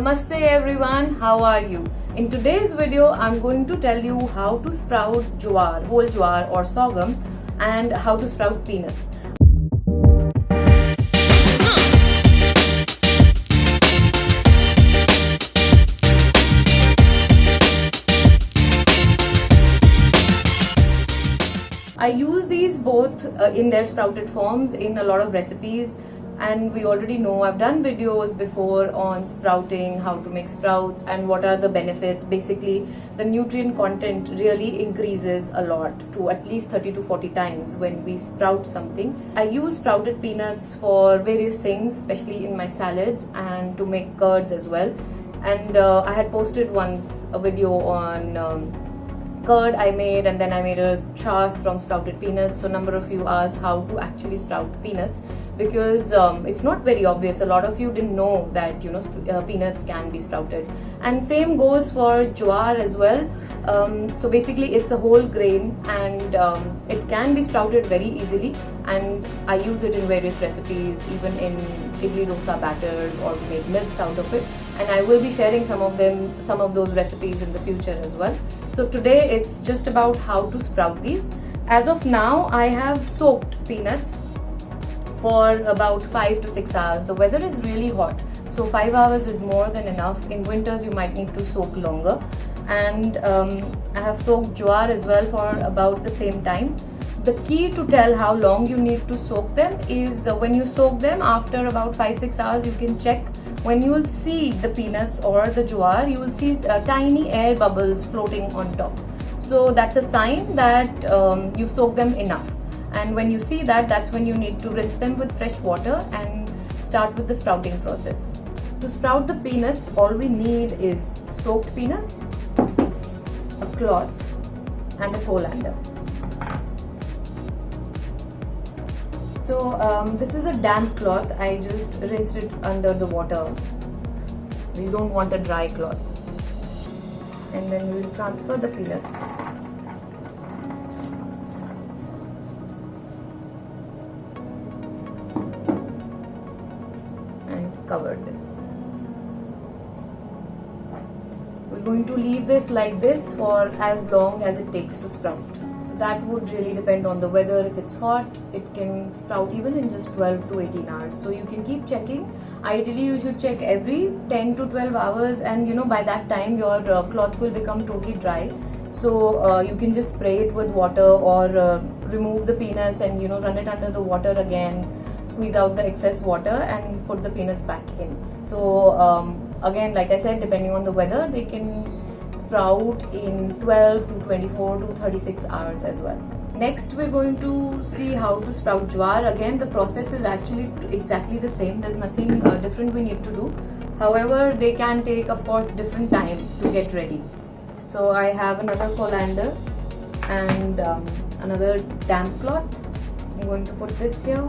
Namaste everyone, how are you? In today's video, I'm going to tell you how to sprout jowar, whole jowar or sorghum, and how to sprout peanuts. I use these both in their sprouted forms in a lot of recipes, and we already know I've done videos before on sprouting, how to make sprouts and what are the benefits. Basically, the nutrient content really increases a lot, to at least 30 to 40 times when we sprout something. I use sprouted peanuts for various things, especially in my salads and to make curds as well. And I had posted once a video on curd I made, and then I made a chas from sprouted peanuts. So a number of you asked how to actually sprout peanuts, because it's not very obvious. A lot of you didn't know that peanuts can be sprouted, and same goes for jowar as well. So basically it's a whole grain, and it can be sprouted very easily, and I use it in various recipes, even in idli dosa batters, or to make milks out of it. And I will be sharing some of those recipes in the future as well. So today it's just about how to sprout these. As of now, I have soaked peanuts for about 5 to 6 hours. The weather is really hot, so 5 hours is more than enough. In winters you might need to soak longer. And I have soaked jowar as well for about the same time. The key to tell how long you need to soak them is when you soak them after about 5-6 hours, you can check. When you will see the peanuts or the jowar, you will see tiny air bubbles floating on top. So that's a sign that you've soaked them enough. And when you see that, that's when you need to rinse them with fresh water and start with the sprouting process. To sprout the peanuts, all we need is soaked peanuts, a cloth, and a colander. So this is a damp cloth. I just rinsed it under the water. We don't want a dry cloth. And then we will transfer the peanuts. And cover this. We're going to leave this like this for as long as it takes to sprout. So that would really depend on the weather. If it's hot, it can sprout even in just 12 to 18 hours. So you can keep checking. Ideally, you should check every 10 to 12 hours, and by that time your cloth will become totally dry. So you can just spray it with water, or remove the peanuts and run it under the water again, squeeze out the excess water and put the peanuts back in. So again, like I said, depending on the weather, they can sprout in 12 to 24 to 36 hours as well. Next, we're going to see how to sprout jowar. Again, the process is actually exactly the same. There's nothing different we need to do. However, they can take, of course, different time to get ready. So I have another colander and another damp cloth. I'm going to put this here.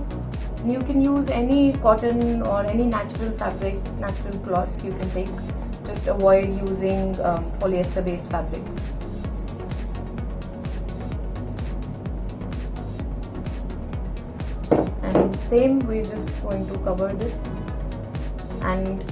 You can use any cotton or any natural fabric, natural cloth you can take. Just avoid using polyester based fabrics. And same, we're just going to cover this and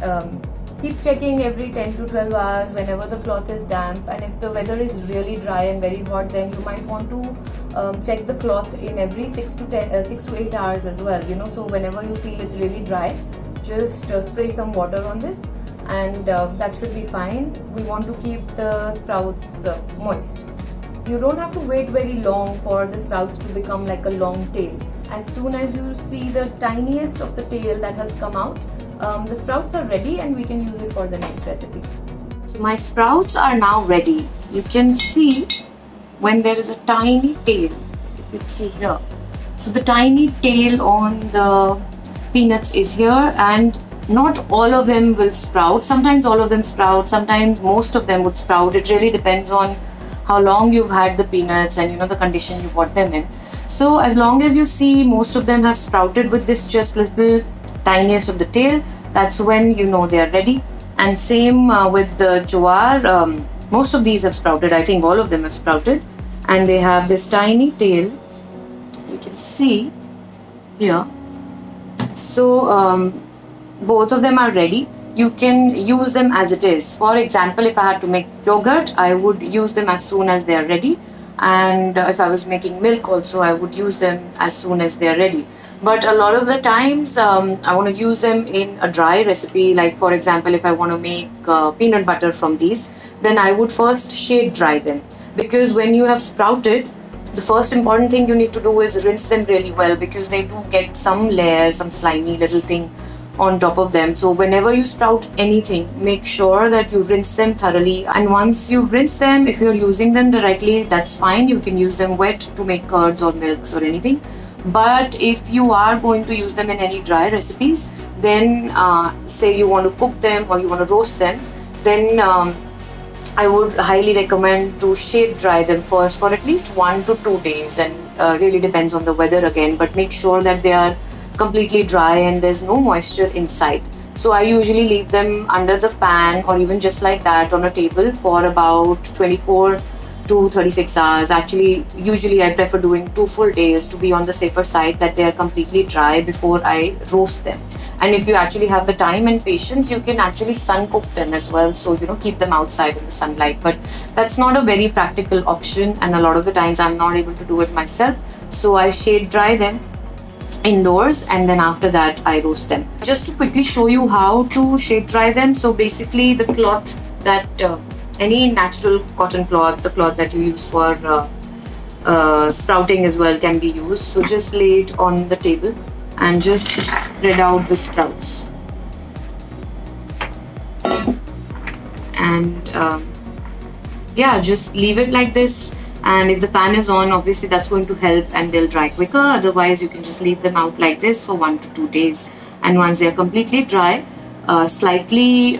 keep checking every 10 to 12 hours whenever the cloth is damp. And if the weather is really dry and very hot, then you might want to check the cloth in every 6 to 8 hours as well. So whenever you feel it's really dry, just spray some water on this, and that should be fine. We want to keep the sprouts moist. You don't have to wait very long for the sprouts to become like a long tail. As soon as you see the tiniest of the tail that has come out, the sprouts are ready, and we can use it for the next recipe. So my sprouts are now ready. You can see when there is a tiny tail. You can see here. So the tiny tail on the peanuts is here, and not all of them will sprout. Sometimes all of them sprout, sometimes most of them would sprout. It really depends on how long you've had the peanuts and the condition you bought them in. So as long as you see most of them have sprouted with this just little tiniest of the tail, that's when they are ready. And same with the jowar. Most of these have sprouted. I think all of them have sprouted, and they have this tiny tail. You can see here. So both of them are ready. you can use them as it is. For example, if I had to make yogurt, I would use them as soon as they are ready. And if I was making milk also, I would use them as soon as they are ready. But a lot of the times, I want to use them in a dry recipe. Like for example, if I want to make peanut butter from these, then I would first shade dry them. Because when you have sprouted, the first important thing you need to do is rinse them really well, because they do get some layer, some slimy little thing on top of them. So whenever you sprout anything, make sure that you rinse them thoroughly. And once you rinse them, if you're using them directly, that's fine. You can use them wet to make curds or milks or anything. But if you are going to use them in any dry recipes, then say you want to cook them or you want to roast them, then I would highly recommend to shade dry them first for at least 1 to 2 days, and really depends on the weather again, but make sure that they are completely dry and there's no moisture inside. So I usually leave them under the fan or even just like that on a table for about 24 to 36 hours. Actually, usually I prefer doing 2 full days to be on the safer side, that they are completely dry before I roast them. And if you actually have the time and patience, you can actually sun cook them as well. So, keep them outside in the sunlight. But that's not a very practical option, and a lot of the times I'm not able to do it myself. So I shade dry them indoors, and then after that I roast them. Just to quickly show you how to shade dry them. So basically the cloth that any natural cotton cloth, the cloth that you use for sprouting as well, can be used. So just lay it on the table and just spread out the sprouts. And yeah, just leave it like this. And if the fan is on, obviously that's going to help and they'll dry quicker. Otherwise, you can just leave them out like this for 1 to 2 days. And once they're completely dry, slightly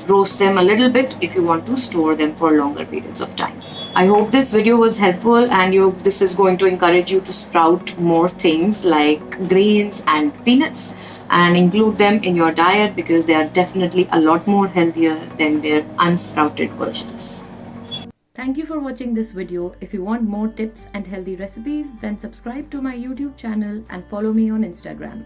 roast them a little bit if you want to store them for longer periods of time. I hope this video was helpful, and this is going to encourage you to sprout more things like grains and peanuts and include them in your diet, because they are definitely a lot more healthier than their unsprouted versions. Thank you for watching this video. If you want more tips and healthy recipes, then subscribe to my YouTube channel and follow me on Instagram.